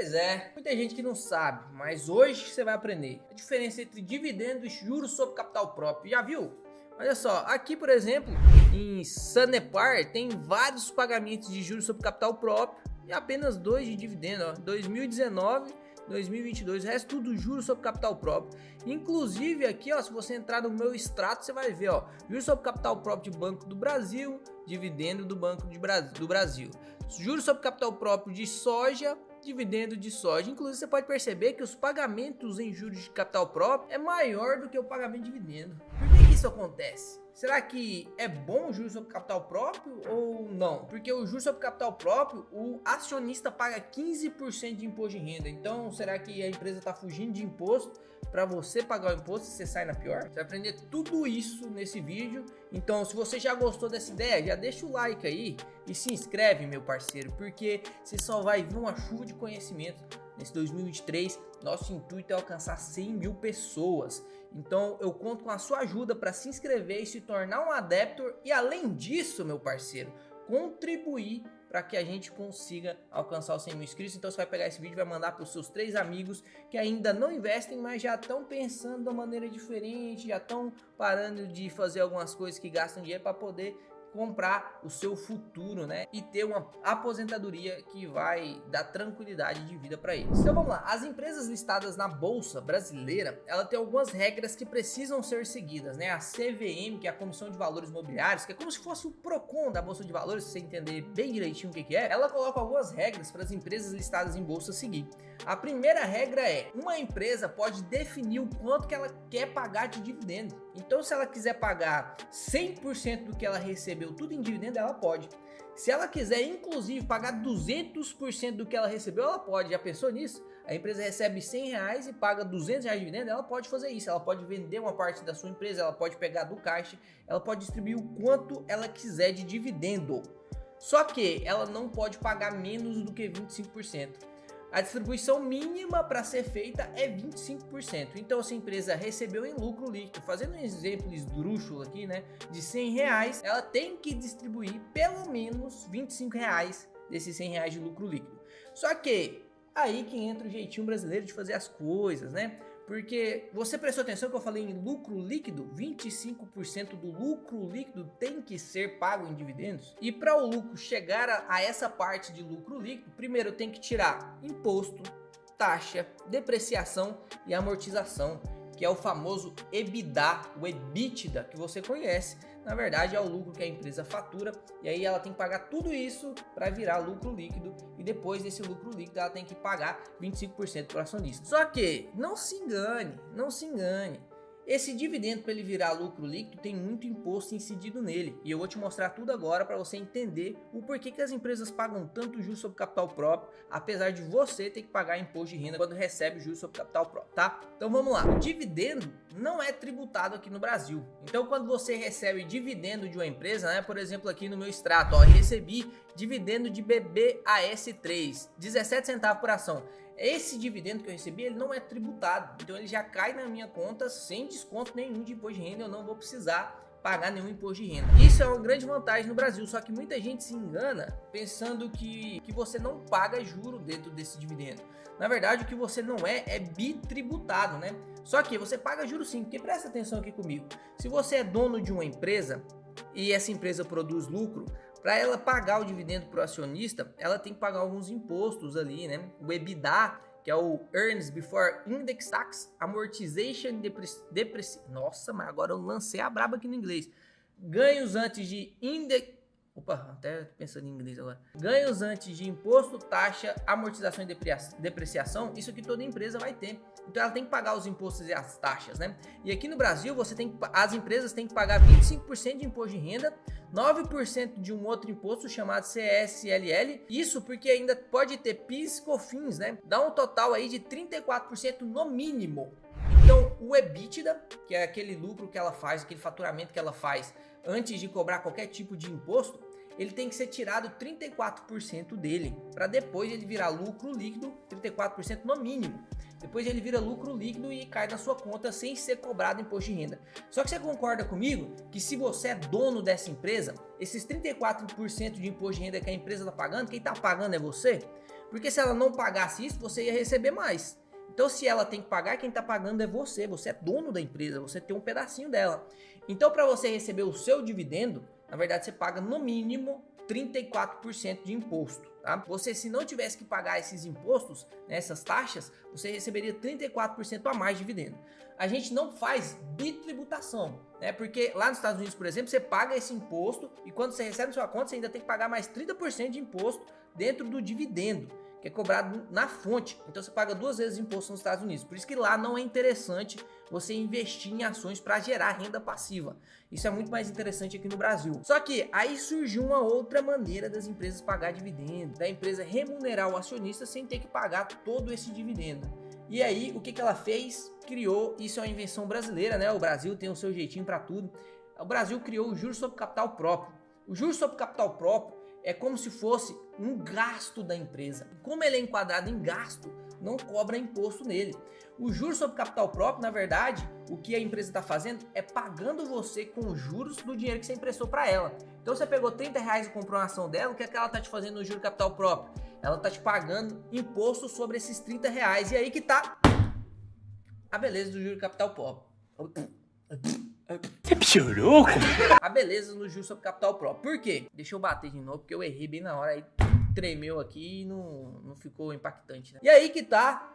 Pois é, muita gente que não sabe, mas hoje você vai aprender a diferença entre dividendo e juros sobre capital próprio. Já viu? Olha só, aqui por exemplo, em Sanepar tem vários pagamentos de juros sobre capital próprio e apenas 2 de dividendo, ó, 2019, 2022, o resto tudo juros sobre capital próprio. Inclusive aqui, ó, se você entrar no meu extrato, você vai ver, ó, juros sobre capital próprio de Banco do Brasil, dividendo do Banco do Brasil, juros sobre capital próprio de soja, dividendo de soja. Inclusive você pode perceber que os pagamentos em juros de capital próprio é maior do que o pagamento de dividendo. Por que isso acontece? Será que é bom o juros sobre capital próprio ou não? Porque o juros sobre capital próprio, o acionista paga 15% de imposto de renda. Então, será que a empresa está fugindo de imposto para você pagar o imposto e você sai na pior? Você vai aprender tudo isso nesse vídeo. Então, se você já gostou dessa ideia, já deixa o like aí e se inscreve, meu parceiro, porque você só vai ver uma chuva de conhecimento. Nesse 2023, nosso intuito é alcançar 100 mil pessoas. Então eu conto com a sua ajuda para se inscrever e se tornar um adepto. E além disso, meu parceiro, contribuir para que a gente consiga alcançar os 100 mil inscritos. Então você vai pegar esse vídeo e vai mandar para os seus 3 amigos que ainda não investem, mas já estão pensando de uma maneira diferente, já estão parando de fazer algumas coisas que gastam dinheiro para poder comprar o seu futuro, né? E ter uma aposentadoria que vai dar tranquilidade de vida para eles. Então vamos lá, as empresas listadas na Bolsa Brasileira, ela tem algumas regras que precisam ser seguidas, né? A CVM, que é a Comissão de Valores Mobiliários, que é como se fosse o Procon da Bolsa de Valores, se você entender bem direitinho o que é, ela coloca algumas regras para as empresas listadas em bolsa seguir. A primeira regra é, uma empresa pode definir o quanto que ela quer pagar de dividendo. Então, se ela quiser pagar 100% do que ela recebeu tudo em dividendo, ela pode. Se ela quiser, inclusive, pagar 200% do que ela recebeu, ela pode. Já pensou nisso? A empresa recebe R$100 e paga R$200 de dividendo, ela pode fazer isso. Ela pode vender uma parte da sua empresa, ela pode pegar do caixa, ela pode distribuir o quanto ela quiser de dividendo. Só que ela não pode pagar menos do que 25%. A distribuição mínima para ser feita é 25%. Então, se a empresa recebeu em lucro líquido, fazendo um exemplo esdrúxulo aqui, né, de R$100, ela tem que distribuir pelo menos R$25 desses R$100 de lucro líquido. Só que aí que entra o jeitinho brasileiro de fazer as coisas, né? Porque você prestou atenção que eu falei em lucro líquido? 25% do lucro líquido tem que ser pago em dividendos. E para o lucro chegar a essa parte de lucro líquido, primeiro tem que tirar imposto, taxa, depreciação e amortização, que é o famoso EBITDA, o EBITDA que você conhece. Na verdade é o lucro que a empresa fatura e aí ela tem que pagar tudo isso para virar lucro líquido e depois desse lucro líquido ela tem que pagar 25% para o acionista. Só que não se engane, esse dividendo para ele virar lucro líquido tem muito imposto incidido nele e eu vou te mostrar tudo agora para você entender o porquê que as empresas pagam tanto juros sobre capital próprio, apesar de você ter que pagar imposto de renda quando recebe juros sobre capital próprio, tá? Então vamos lá, o dividendo não é tributado aqui no Brasil. Então quando você recebe dividendo de uma empresa, né, por exemplo aqui no meu extrato, ó, recebi dividendo de BBAS3, 17 centavos por ação. Esse dividendo que eu recebi, ele não é tributado, então ele já cai na minha conta sem desconto nenhum de imposto de renda, eu não vou precisar pagar nenhum imposto de renda. Isso é uma grande vantagem no Brasil, só que muita gente se engana pensando que você não paga juro dentro desse dividendo. Na verdade, o que você não é bitributado, né? Só que você paga juro sim, porque presta atenção aqui comigo. Se você é dono de uma empresa e essa empresa produz lucro, para ela pagar o dividendo para o acionista, ela tem que pagar alguns impostos ali, né? O EBITDA, que é o Earnings Before Index Tax, Amortization, Nossa, mas agora eu lancei a braba aqui no inglês. Ganhos antes de index... Opa, até pensando em inglês agora. Ganhos antes de imposto, taxa, amortização e depreciação, isso que toda empresa vai ter. Então ela tem que pagar os impostos e as taxas, né? E aqui no Brasil, as empresas têm que pagar 25% de imposto de renda, 9% de um outro imposto chamado CSLL, isso porque ainda pode ter PIS e COFINS, né? Dá um total aí de 34% no mínimo. Então o EBITDA, que é aquele lucro que ela faz, aquele faturamento que ela faz antes de cobrar qualquer tipo de imposto, ele tem que ser tirado 34% dele, para depois ele virar lucro líquido, 34% no mínimo. Depois ele vira lucro líquido e cai na sua conta sem ser cobrado imposto de renda. Só que você concorda comigo que se você é dono dessa empresa, esses 34% de imposto de renda que a empresa está pagando, quem está pagando é você? Porque se ela não pagasse isso, você ia receber mais. Então, se ela tem que pagar, quem está pagando é você. Você é dono da empresa, você tem um pedacinho dela. Então, para você receber o seu dividendo, na verdade, você paga no mínimo 34% de imposto. Tá? Você, se não tivesse que pagar esses impostos, né, essas taxas, você receberia 34% a mais de dividendo. A gente não faz bitributação, né? Porque lá nos Estados Unidos, por exemplo, você paga esse imposto e quando você recebe sua conta, você ainda tem que pagar mais 30% de imposto dentro do dividendo, que é cobrado na fonte. Então você paga 2 vezes de imposto nos Estados Unidos. Por isso que lá não é interessante você investir em ações para gerar renda passiva. Isso é muito mais interessante aqui no Brasil. Só que aí surgiu uma outra maneira das empresas pagar dividendo, da empresa remunerar o acionista sem ter que pagar todo esse dividendo. E aí, o que ela fez? Criou, isso é uma invenção brasileira, né? O Brasil tem o seu jeitinho para tudo. O Brasil criou o juros sobre capital próprio. O juros sobre capital próprio é como se fosse um gasto da empresa. Como ele é enquadrado em gasto, não cobra imposto nele. O juros sobre capital próprio, na verdade, o que a empresa está fazendo é pagando você com os juros do dinheiro que você emprestou para ela. Então você pegou R$30 e comprou uma ação dela, o que é que ela está te fazendo no juros capital próprio? Ela está te pagando imposto sobre esses R$30. E aí que tá a beleza do juros capital próprio. Você piorou? A beleza no juros sobre capital próprio. Por quê? Deixa eu bater de novo, porque eu errei bem na hora, aí tremeu aqui e não ficou impactante, né? E aí que tá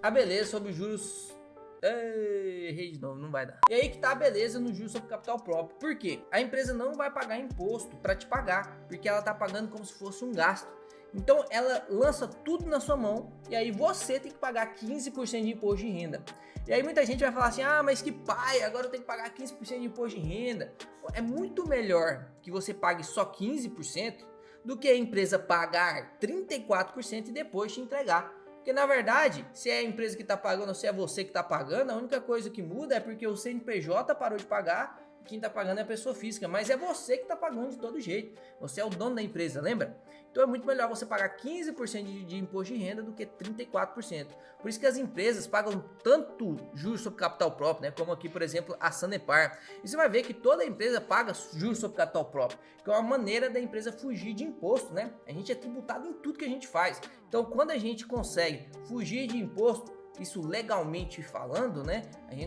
a beleza sobre os juros... Errei de novo, não vai dar. E aí que tá a beleza no juros sobre capital próprio. Por quê? A empresa não vai pagar imposto para te pagar, porque ela tá pagando como se fosse um gasto. Então ela lança tudo na sua mão e aí você tem que pagar 15% de imposto de renda. E aí muita gente vai falar assim, ah, mas que pai, agora eu tenho que pagar 15% de imposto de renda. É muito melhor que você pague só 15% do que a empresa pagar 34% e depois te entregar. Porque na verdade, se é a empresa que está pagando ou se é você que está pagando, a única coisa que muda é porque o CNPJ parou de pagar e quem está pagando é a pessoa física. Mas é você que está pagando de todo jeito. Você é o dono da empresa, lembra? Então é muito melhor você pagar 15% de imposto de renda do que 34%. Por isso que as empresas pagam tanto juros sobre capital próprio, né? Como aqui, por exemplo, a Sanepar. E você vai ver que toda empresa paga juros sobre capital próprio, que é uma maneira da empresa fugir de imposto, né? A gente é tributado em tudo que a gente faz. Então quando a gente consegue fugir de imposto, isso legalmente falando, né?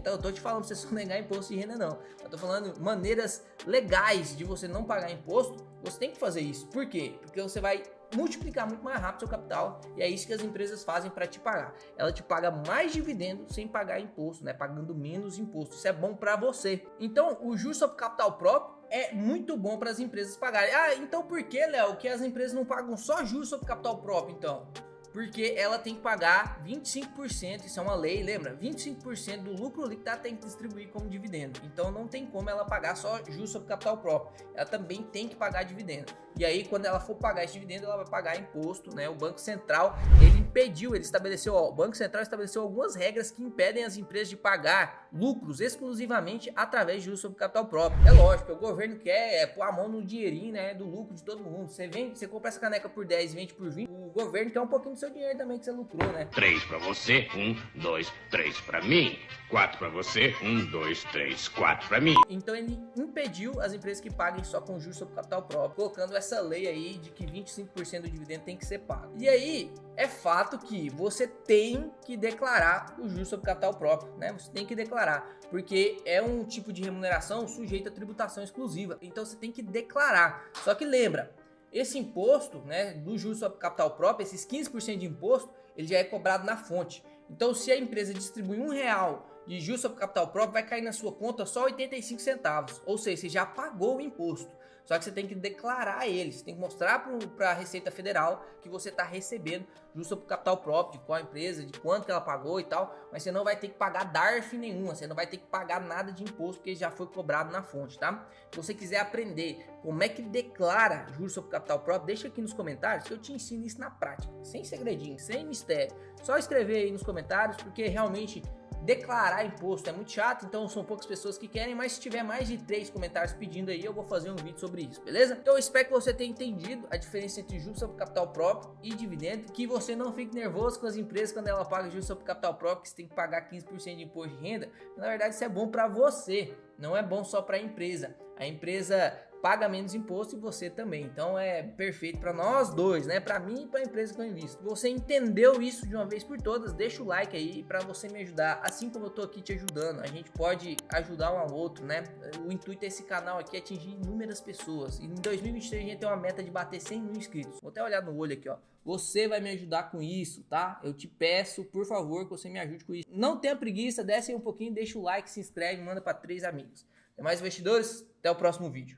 Eu tô te falando pra você só negar imposto de renda, não. Eu tô falando maneiras legais de você não pagar imposto. Você tem que fazer isso. Por quê? Porque você vai multiplicar muito mais rápido seu capital e é isso que as empresas fazem para te pagar. Ela te paga mais dividendo sem pagar imposto, né? Pagando menos imposto. Isso é bom para você. Então, o juros sobre capital próprio é muito bom para as empresas pagarem. Ah, então por que, Léo, que as empresas não pagam só juros sobre capital próprio, então? Porque ela tem que pagar 25%, isso é uma lei, lembra? 25% do lucro líquido ela tem que distribuir como dividendo. Então não tem como ela pagar só juros sobre capital próprio. Ela também tem que pagar dividendo. E aí quando ela for pagar esse dividendo, ela vai pagar imposto, né? O Banco Central, ele estabeleceu, o Banco Central estabeleceu algumas regras que impedem as empresas de pagar lucros exclusivamente através de juros sobre capital próprio. É lógico, o governo quer pôr a mão no dinheirinho, né, do lucro de todo mundo. Você compra essa caneca por 10 e vende por 20, o governo quer um pouquinho do seu dinheiro também que você lucrou, né? 3 pra você, 1, 2, 3 pra mim. 4 pra você, 1, 2, 3, 4 pra mim. Então ele impediu as empresas que paguem só com juros sobre capital próprio, colocando essa lei aí de que 25% do dividendo tem que ser pago. E aí é fato que você tem que declarar o juros sobre capital próprio, né? Você tem que declarar, porque é um tipo de remuneração sujeito a tributação exclusiva. Então você tem que declarar. Só que lembra, esse imposto, né, do juros sobre capital próprio, esses 15% de imposto, ele já é cobrado na fonte. Então se a empresa distribui R$1 de juros sobre capital próprio, vai cair na sua conta só 85 centavos. Ou seja, você já pagou o imposto. Só que você tem que declarar ele, você tem que mostrar para a Receita Federal que você está recebendo juros sobre capital próprio, de qual empresa, de quanto que ela pagou e tal, mas você não vai ter que pagar DARF nenhuma, você não vai ter que pagar nada de imposto, porque já foi cobrado na fonte, tá? Se você quiser aprender como é que declara juros sobre capital próprio, deixa aqui nos comentários que eu te ensino isso na prática, sem segredinho, sem mistério. Só escrever aí nos comentários, porque realmente declarar imposto é muito chato, então são poucas pessoas que querem, mas se tiver mais de 3 comentários pedindo aí, eu vou fazer um vídeo sobre isso, beleza? Então eu espero que você tenha entendido a diferença entre juros sobre capital próprio e dividendo, que você não fique nervoso com as empresas quando ela paga juros sobre capital próprio, que você tem que pagar 15% de imposto de renda. Na verdade isso é bom para você, não é bom só para a empresa. A empresa paga menos imposto e você também. Então é perfeito para nós dois, né? Para mim e para a empresa que eu invisto. Você entendeu isso de uma vez por todas? Deixa o like aí para você me ajudar, assim como eu tô aqui te ajudando. A gente pode ajudar um ao outro, né? O intuito desse canal aqui é atingir inúmeras pessoas. E em 2023 a gente tem uma meta de bater 100 mil inscritos. Vou até olhar no olho aqui, ó. Você vai me ajudar com isso, tá? Eu te peço, por favor, que você me ajude com isso. Não tenha preguiça, desce aí um pouquinho, deixa o like, se inscreve, manda para 3 amigos. Tem mais investidores? Até o próximo vídeo.